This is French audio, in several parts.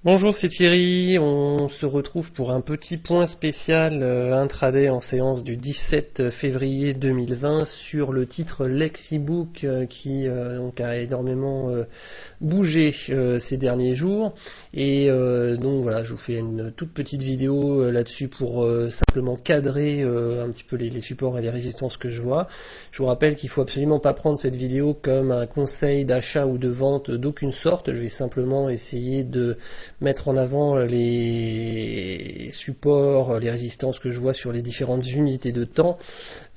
Bonjour, c'est Thierry. On se retrouve pour un petit point spécial intraday en séance du 17 février 2020 sur le titre Lexibook qui donc a énormément bougé ces derniers jours. Et donc voilà, je vous fais une toute petite vidéo là-dessus pour simplement cadrer un petit peu les supports et les résistances que je vois. Je vous rappelle qu'il faut absolument pas prendre cette vidéo comme un conseil d'achat ou de vente d'aucune sorte. Je vais simplement essayer de mettre en avant les supports, les résistances que je vois sur les différentes unités de temps,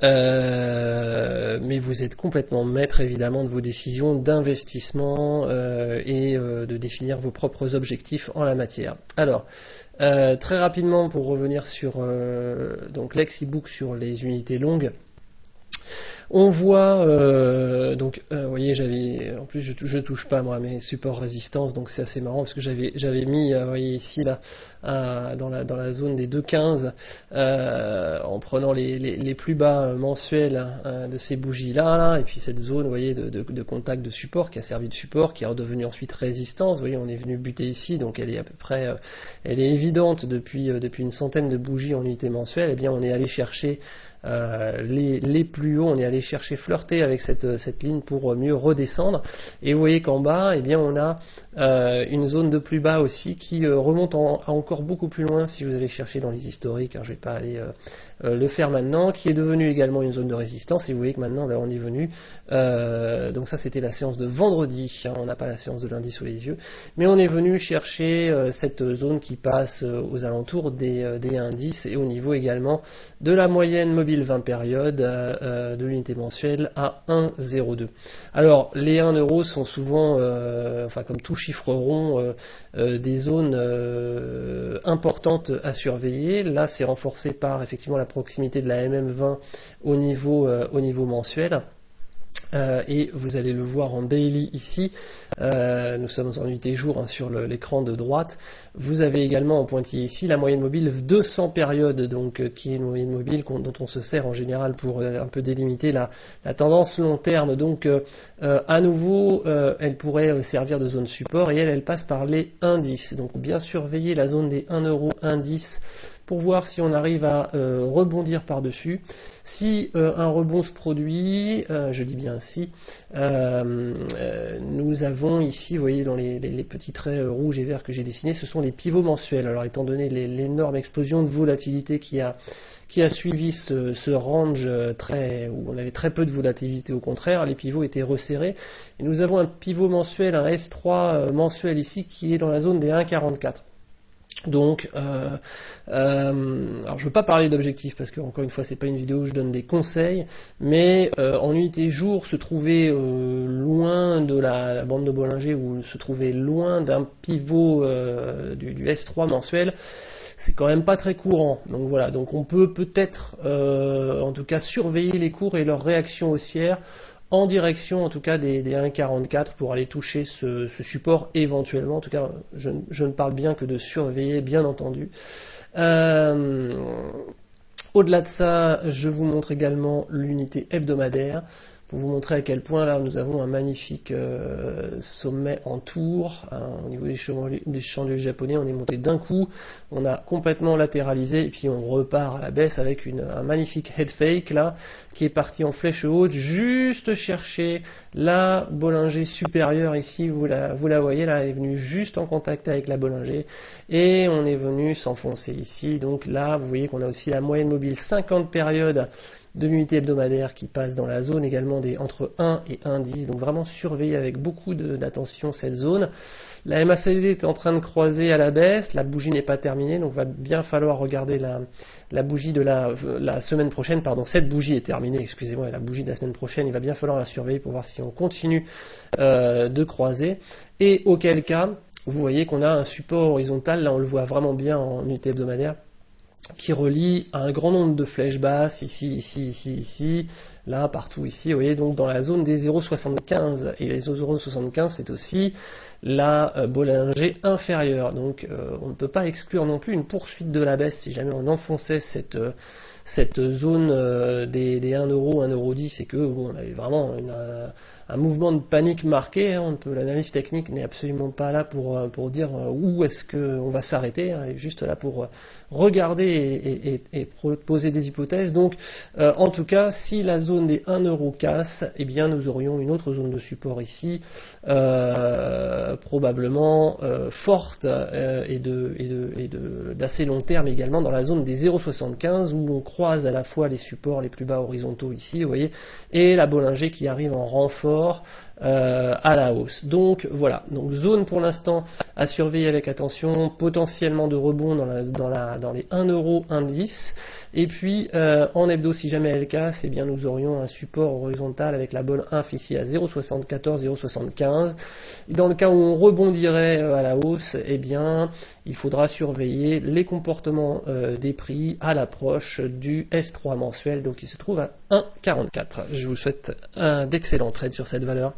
mais vous êtes complètement maître évidemment de vos décisions d'investissement et de définir vos propres objectifs en la matière. Alors, très rapidement pour revenir sur donc Lexibook sur les unités longues. On voit, vous voyez, en plus je touche pas moi mes supports résistance, donc c'est assez marrant parce que j'avais mis, vous voyez ici là, dans la zone des 2,15, en prenant les plus bas mensuels de ces bougies là, et puis cette zone, vous voyez, de contact de support qui a servi de support, qui est redevenu ensuite résistance. Vous voyez, on est venu buter ici, donc elle est à peu près, elle est évidente depuis une centaine de bougies en unité mensuelle. Eh bien, on est allé chercher les plus hauts, on est allé chercher flirter avec cette ligne pour mieux redescendre, et vous voyez qu'en bas, eh bien, on a une zone de plus bas aussi qui remonte à encore beaucoup plus loin si vous allez chercher dans les historiques, hein, je ne vais pas aller le faire maintenant, qui est devenue également une zone de résistance, et vous voyez que maintenant on est venu, donc ça c'était la séance de vendredi, hein, on n'a pas la séance de lundi sous les yeux, mais on est venu chercher cette zone qui passe aux alentours des 1,10 et au niveau également de la moyenne mobile 20 périodes de l'unité mensuelle à 1,02. Alors les 1 euro sont souvent, enfin comme tout chiffre rond, des zones importantes à surveiller. Là c'est renforcé par effectivement la proximité de la MM20 au niveau mensuel. Et vous allez le voir en daily ici, nous sommes en unité jour hein, sur l'écran de droite. Vous avez également en pointillé ici la moyenne mobile 200 périodes, donc qui est une moyenne mobile dont on se sert en général pour un peu délimiter la tendance long terme. Donc à nouveau, elle pourrait servir de zone support, et elle passe par les indices. Donc bien surveiller la zone des 1 euro indice pour voir si on arrive à rebondir par-dessus. Si un rebond se produit, je dis bien si, nous avons ici, vous voyez dans les petits traits rouges et verts que j'ai dessinés, ce sont les pivots mensuels. Alors étant donné l'énorme explosion de volatilité qui a suivi ce range où on avait très peu de volatilité, au contraire, les pivots étaient resserrés. Et nous avons un pivot mensuel, un S3 mensuel ici, qui est dans la zone des 1,44. Donc, alors je ne veux pas parler d'objectifs parce que encore une fois c'est pas une vidéo où je donne des conseils, mais en unité jour se trouver loin de la bande de Bollinger ou se trouver loin d'un pivot du S3 mensuel, c'est quand même pas très courant. Donc voilà, donc on peut peut-être en tout cas surveiller les cours et leur réaction haussière en direction en tout cas des 1,44 pour aller toucher ce support éventuellement. En tout cas, je ne parle bien que de surveiller, bien entendu. Au-delà de ça, je vous montre également l'unité hebdomadaire pour vous montrer à quel point là nous avons un magnifique sommet en tour, hein, au niveau des chandeliers japonais. On est monté d'un coup, on a complètement latéralisé et puis on repart à la baisse avec un magnifique head fake là qui est parti en flèche haute, juste chercher la Bollinger supérieure ici, vous la voyez là, elle est venue juste en contact avec la Bollinger et on est venu s'enfoncer ici. Donc là vous voyez qu'on a aussi la moyenne mobile 50 périodes de l'unité hebdomadaire qui passe dans la zone également des entre 1 et 1,10, donc vraiment surveiller avec beaucoup d'attention cette zone. La MACD est en train de croiser à la baisse, la bougie n'est pas terminée, donc va bien falloir regarder la bougie de la semaine prochaine, pardon, cette bougie est terminée, excusez-moi, la bougie de la semaine prochaine, il va bien falloir la surveiller pour voir si on continue de croiser, et auquel cas, vous voyez qu'on a un support horizontal, là on le voit vraiment bien en unité hebdomadaire, qui relie à un grand nombre de flèches basses, ici, là, partout ici, vous voyez, donc dans la zone des 0,75, et les 0,75 c'est aussi la Bollinger inférieure, donc on ne peut pas exclure non plus une poursuite de la baisse si jamais on enfonçait cette zone des 1 euro, 1,10 € et que bon, on avait vraiment un mouvement de panique marqué, hein. L'analyse technique n'est absolument pas là pour dire où est-ce qu'on va s'arrêter, hein. Elle est juste là pour regarder et proposer des hypothèses. Donc en tout cas, si la zone des 1 euro casse, eh bien nous aurions une autre zone de support ici, probablement forte et d'assez long terme également dans la zone des 0,75 où on croise à la fois les supports les plus bas horizontaux ici, vous voyez, et la Bollinger qui arrive en renfort à la hausse. Donc voilà, donc zone pour l'instant à surveiller avec attention, potentiellement de rebond dans les 1 euro, 1,10, et puis en hebdo si jamais elle casse, eh bien nous aurions un support horizontal avec la bolle inf ici à 0,74, 0,75. Dans le cas où on rebondirait à la hausse, eh bien il faudra surveiller les comportements des prix à l'approche du S3 mensuel, donc il se trouve à 1,44. Je vous souhaite d'excellents trades sur cette valeur.